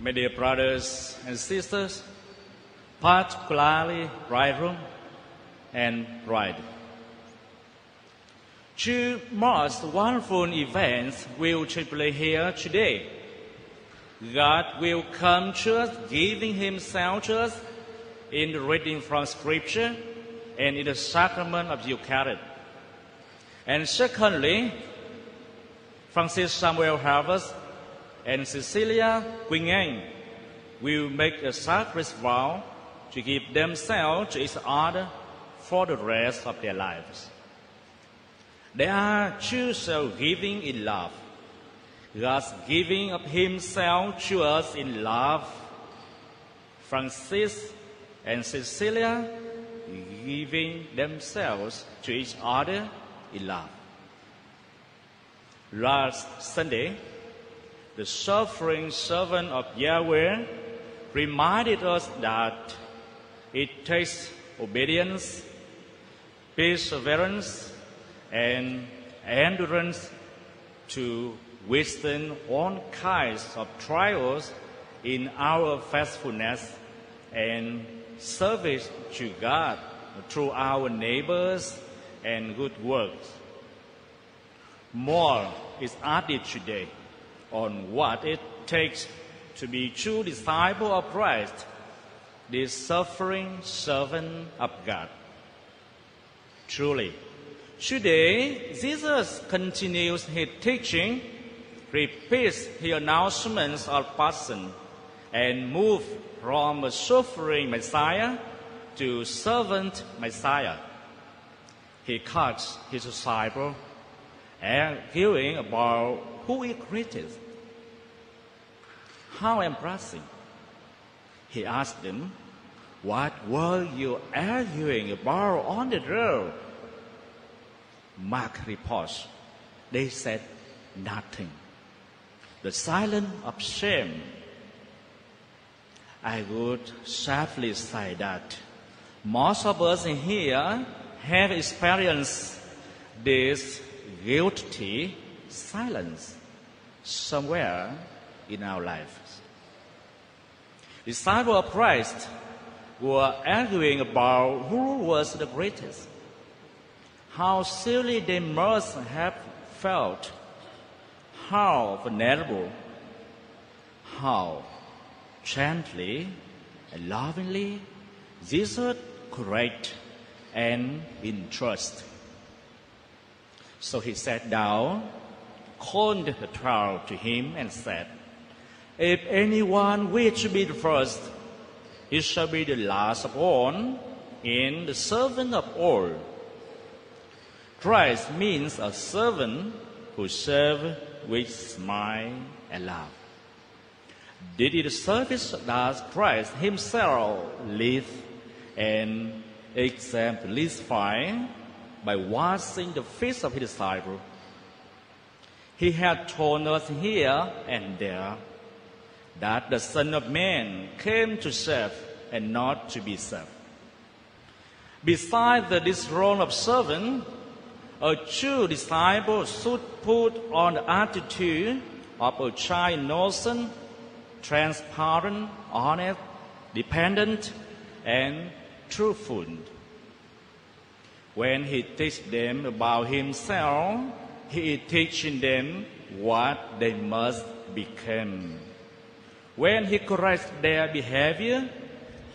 My dear brothers and sisters, particularly bridegroom and bride. Two most wonderful events will take place here today. God will come to us, giving Himself to us in the reading from Scripture and in the sacrament of Eucharist. And secondly, Francis Samuel Harvest and Cecilia Quỳnh Anh will make a sacred vow to give themselves to each other for the rest of their lives. They are two souls giving in love. God's giving of Himself to us in love. Francis and Cecilia giving themselves to each other in love. Last Sunday, the suffering servant of Yahweh reminded us that it takes obedience, perseverance, and endurance to withstand all kinds of trials in our faithfulness and service to God through our neighbors and good works. More is added today on what it takes to be true disciple of Christ, the suffering servant of God. Truly, today Jesus continues His teaching, repeats His announcements of passion, and moves from a suffering Messiah to servant Messiah. He cuts His disciples, arguing about who is greatest. How embarrassing. He asked them, "What were you arguing about on the road?" Mark reports, they said nothing. The silence of shame. I would sadly say that most of us here have experienced this guilty silence somewhere in our lives. Disciples of Christ were arguing about who was the greatest. How silly they must have felt, how vulnerable, how gently and lovingly Jesus corrected and in trust. So He sat down, called the 12 to Him and said, "If anyone wish to be the first, he shall be the last of all and the servant of all." Christ means a servant who serves with smile and love. This is the service that Christ Himself lived and exemplified by washing the feet of His disciples. He had told us here and there that the Son of Man came to serve and not to be served. Besides this role of servant, a true disciple should put on the attitude of a child innocent, transparent, honest, dependent, and truthful. When He teaches them about Himself, He is teaching them what they must become. When He corrects their behavior,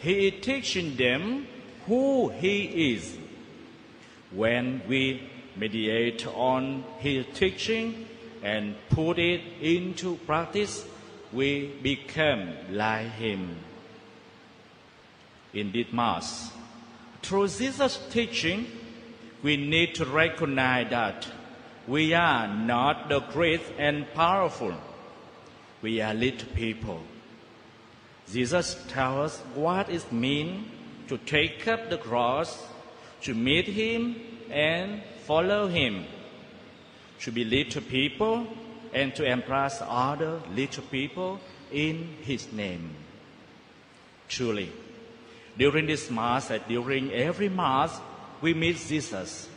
He is teaching them who He is. When we meditate on His teaching and put it into practice, we become like Him. In this Mass, through Jesus' teaching, we need to recognize that we are not the great and powerful. We are little people. Jesus tells us what it means to take up the cross, to meet Him and follow Him, to be little people and to embrace other little people in His name. Truly, during this Mass and during every Mass, we meet Jesus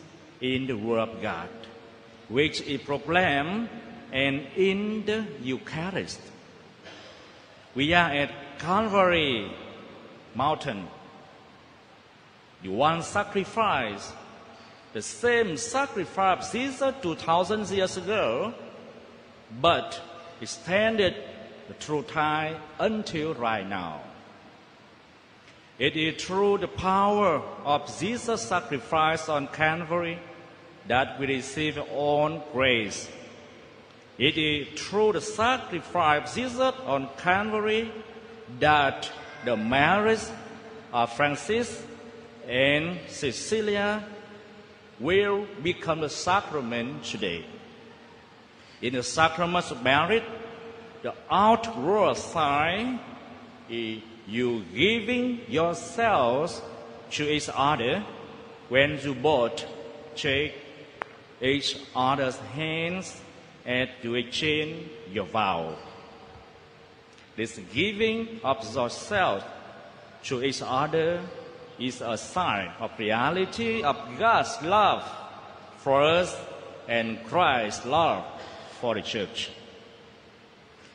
in the Word of God, which is proclaimed and in the Eucharist. We are at Calvary Mountain. You want sacrifice, the same sacrifice Jesus 2,000 years ago, but extended the true time until right now. It is through the power of Jesus' sacrifice on Calvary that we receive all grace. It is through the sacrifice of Jesus on Calvary that the marriage of Francis and Cecilia will become a sacrament today. In the sacrament of marriage, the outward sign is you giving yourselves to each other when you both shake each other's hands and to exchange your vow. This giving of yourself to each other is a sign of reality of God's love for us and Christ's love for the church.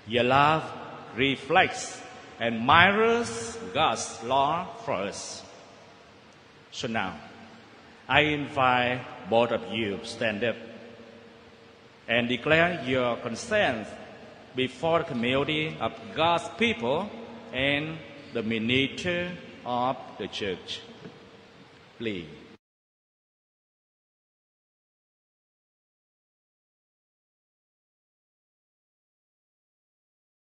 Your love reflects and mirrors God's love for us. So now, I invite both of you to stand up and declare your consent before the community of God's people and the minister of the church. Please.